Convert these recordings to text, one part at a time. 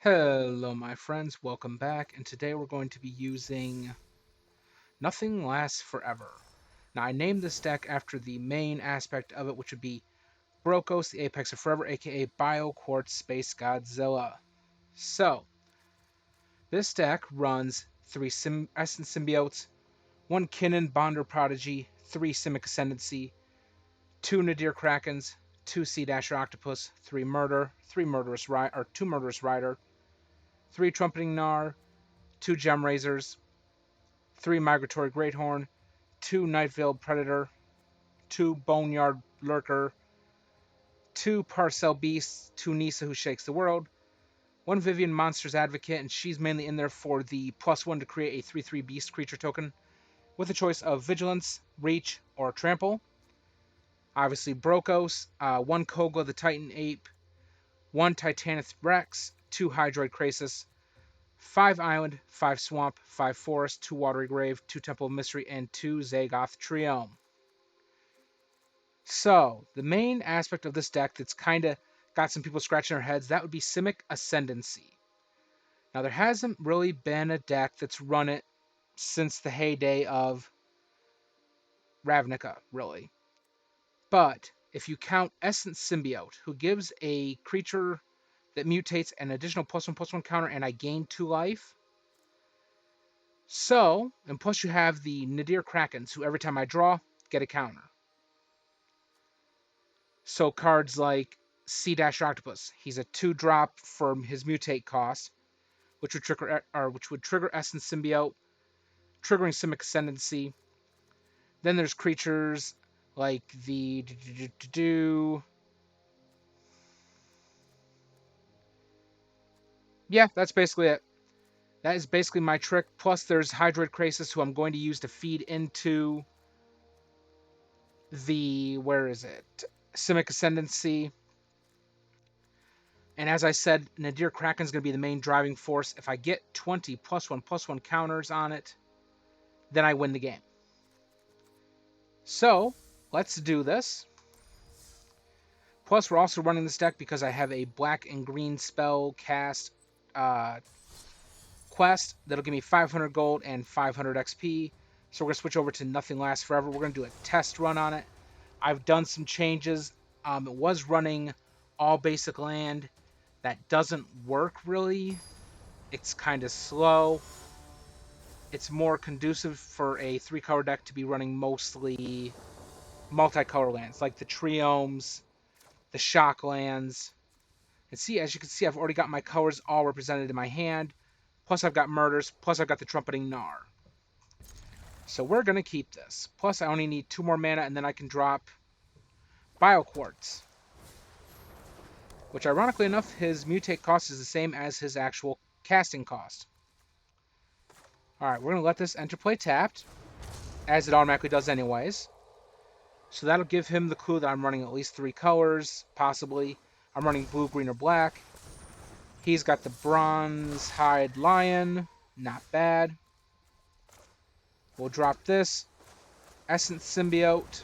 Hello my friends, welcome back, and today we're going to be using Nothing Lasts Forever. Now I named this deck after the main aspect of it, which would be Brokkos, the Apex of Forever, aka Bio Quartz Space Godzilla. So, this deck runs 3 Essence Symbiotes, 1 Kinnan Bonder Prodigy, 3 Simic Ascendency, 2 Nadir Krakens, 2 Sea Dasher Octopus, 3 Murder, 2 Murderous Rider, 3 Trumpeting Gnar, 2 Gem Razors, 3 Migratory Greathorn, 2 Night-Veiled Predator, 2 Boneyard Lurker, 2 Parcel Beasts, 2 Nisa Who Shakes the World, 1 Vivian Monsters Advocate, and she's mainly in there for the +1 to create a 3/3 Beast creature token, with a choice of Vigilance, Reach, or Trample. Obviously Brokkos, 1 Koga the Titan Ape, 1 Titanith Rex, 2 Hydroid Krasis, 5 Island, 5 Swamp, 5 Forest, 2 Watery Grave, 2 Temple of Mystery, and 2 Zagoth Triome. So, the main aspect of this deck that's kind of got some people scratching their heads, that would be Simic Ascendency. Now, there hasn't really been a deck that's run it since the heyday of Ravnica, really. But, if you count Essence Symbiote, who gives a creature that mutates an additional +1/+1 counter and I gain 2 life. So, and plus you have the Nadir Krakens, who every time I draw, get a counter. So cards like Sea Dasher Octopus, he's a 2-drop for his mutate cost, which would trigger Essence Symbiote, triggering Simic Ascendency. Then there's creatures like the yeah, that's basically it. That is basically my trick. Plus there's Hydroid Krasis, who I'm going to use to feed into the Simic Ascendency. And as I said, Nadir Kraken is going to be the main driving force. If I get 20 +1/+1 counters on it, then I win the game. So, let's do this. Plus, we're also running this deck because I have a black and green spell cast quest that'll give me 500 gold and 500 XP. So we're going to switch over to Nothing Lasts Forever. We're going to do a test run on it. I've done some changes. It was running all basic land. That doesn't work really. It's kind of slow. It's more conducive for a 3-color deck to be running mostly multicolor lands, like the Triomes, the Shock lands. And see, as you can see, I've already got my colors all represented in my hand. Plus I've got Murders, plus I've got the Trumpeting Gnar. So we're going to keep this. Plus I only need 2 more mana, and then I can drop Bio Quartz. Which, ironically enough, his mutate cost is the same as his actual casting cost. Alright, we're going to let this enter play tapped, as it automatically does anyways. So that'll give him the clue that I'm running at least 3 colors, possibly. I'm running blue, green, or black. He's got the Bronze Hide Lion, not bad. We'll drop this. Essence Symbiote.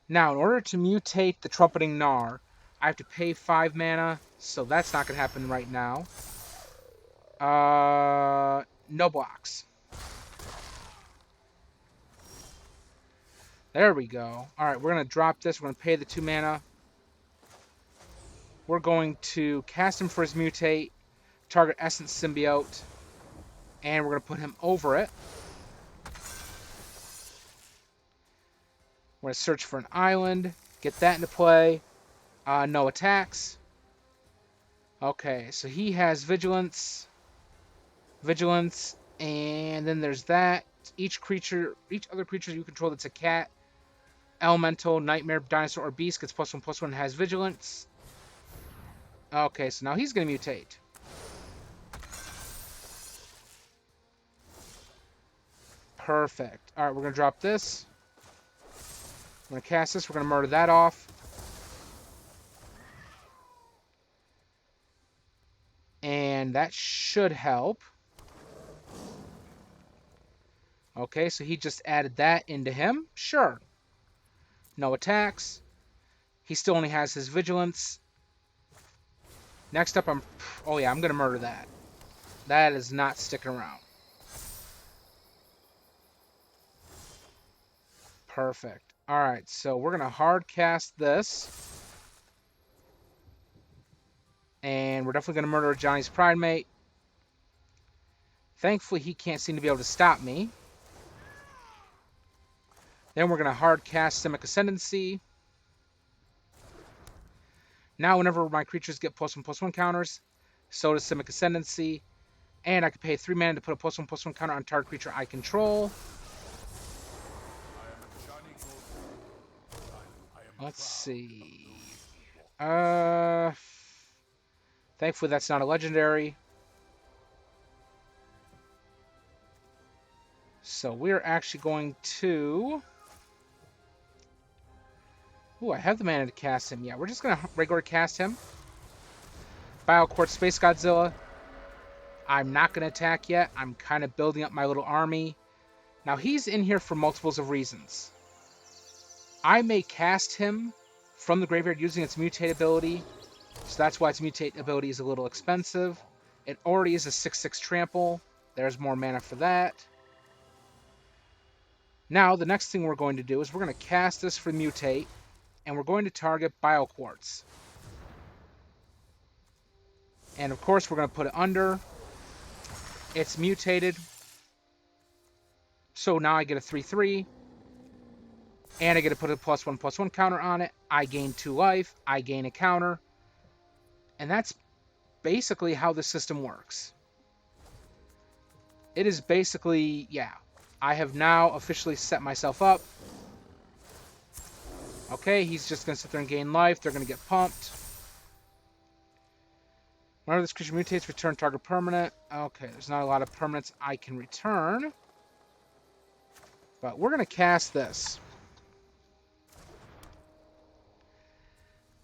Now, in order to mutate the Trumpeting Gnar, I have to pay 5 mana, so that's not going to happen right now. No blocks. There we go. Alright, we're going to drop this. We're going to pay the 2 mana. We're going to cast him for his mutate, target Essence Symbiote, and we're going to put him over it. We're going to search for an island, get that into play. No attacks. Okay, so he has Vigilance, and then there's that. Each other creature you control that's a cat, elemental, nightmare, dinosaur, or beast gets +1/+1 and has Vigilance. Okay, so now he's going to mutate. Perfect. Alright, we're going to drop this. We're going to cast this. We're going to murder that off. And that should help. Okay, so he just added that into him. Sure. No attacks. He still only has his Vigilance. Next up, oh yeah, I'm going to murder that. That is not sticking around. Perfect. All right, so we're going to hard cast this. And we're definitely going to murder Johnny's pride mate. Thankfully, he can't seem to be able to stop me. Then we're going to hard cast Simic Ascendency. Now, whenever my creatures get +1/+1 counters, so does Simic Ascendency. And I can pay 3 mana to put a +1/+1 counter on target creature I control. Let's see. Thankfully, that's not a legendary. So we're actually going to... Ooh, I have the mana to cast him. Yeah, we're just going to regular cast him. Bioquartz Space Godzilla. I'm not going to attack yet. I'm kind of building up my little army. Now, he's in here for multiples of reasons. I may cast him from the graveyard using its mutate ability. So that's why its mutate ability is a little expensive. It already is a 6/6 trample. There's more mana for that. Now, the next thing we're going to do is we're going to cast this for mutate. And we're going to target Bioquartz. And of course, we're going to put it under. It's mutated. So now I get a 3/3. And I get to put a +1/+1 counter on it. I gain 2 life. I gain a counter. And that's basically how the system works. It is basically, yeah. I have now officially set myself up. Okay, he's just going to sit there and gain life. They're going to get pumped. Whenever this creature mutates, return target permanent. Okay, there's not a lot of permanents I can return. But we're going to cast this.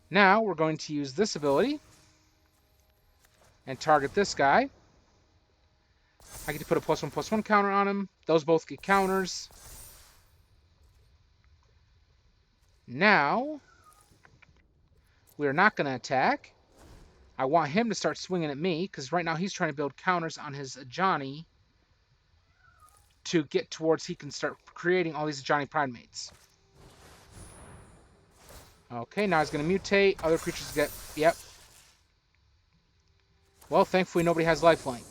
Now we're going to use this ability and target this guy. I get to put a +1/+1 counter on him. Those both get counters. Now, we're not going to attack. I want him to start swinging at me, because right now he's trying to build counters on his Johnny to get towards he can start creating all these Johnny Primates. Okay, now he's going to mutate. Other creatures get... Yep. Well, thankfully nobody has lifelink.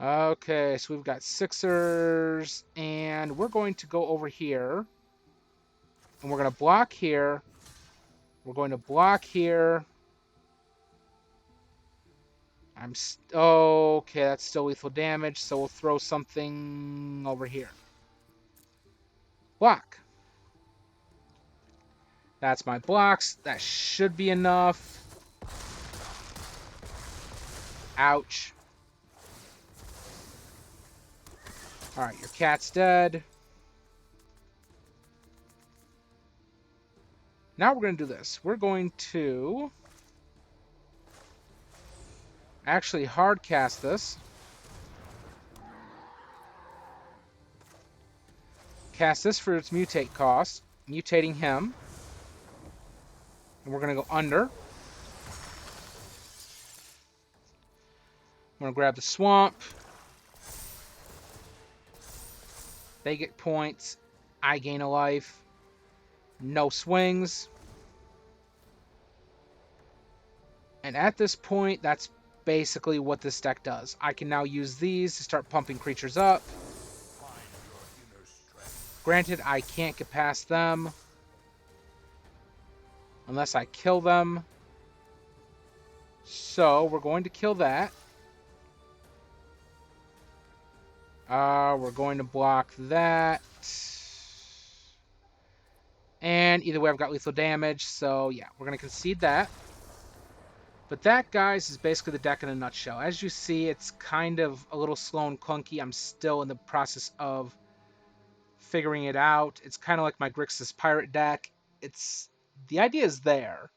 Okay, so we've got Sixers, and we're going to go over here. And we're going to block here. We're going to block here. Okay, that's still lethal damage, so we'll throw something over here. Block. That's my blocks. That should be enough. Ouch. Alright, your cat's dead. Now we're going to do this. We're going to actually hard cast this. Cast this for its mutate cost. Mutating him. And we're going to go under. I'm going to grab the swamp. They get points. I gain a life. No swings. And at this point, that's basically what this deck does. I can now use these to start pumping creatures up. Granted, I can't get past them unless I kill them. So we're going to kill that. We're going to block that. And either way, I've got lethal damage. So yeah, we're going to concede that. But that, guys, is basically the deck in a nutshell. As you see, it's kind of a little slow and clunky. I'm still in the process of figuring it out. It's kind of like my Grixis Pirate deck. The idea is there.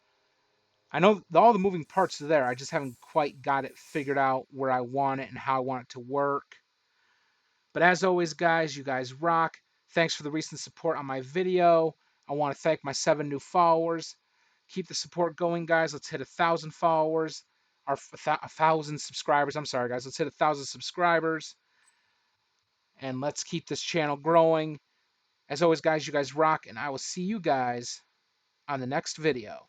I know all the moving parts are there. I just haven't quite got it figured out where I want it and how I want it to work. But as always, guys, you guys rock. Thanks for the recent support on my video. I want to thank my 7 new followers. Keep the support going, guys. Let's hit 1,000 followers. Or 1,000 subscribers. I'm sorry, guys. Let's hit 1,000 subscribers. And let's keep this channel growing. As always, guys, you guys rock. And I will see you guys on the next video.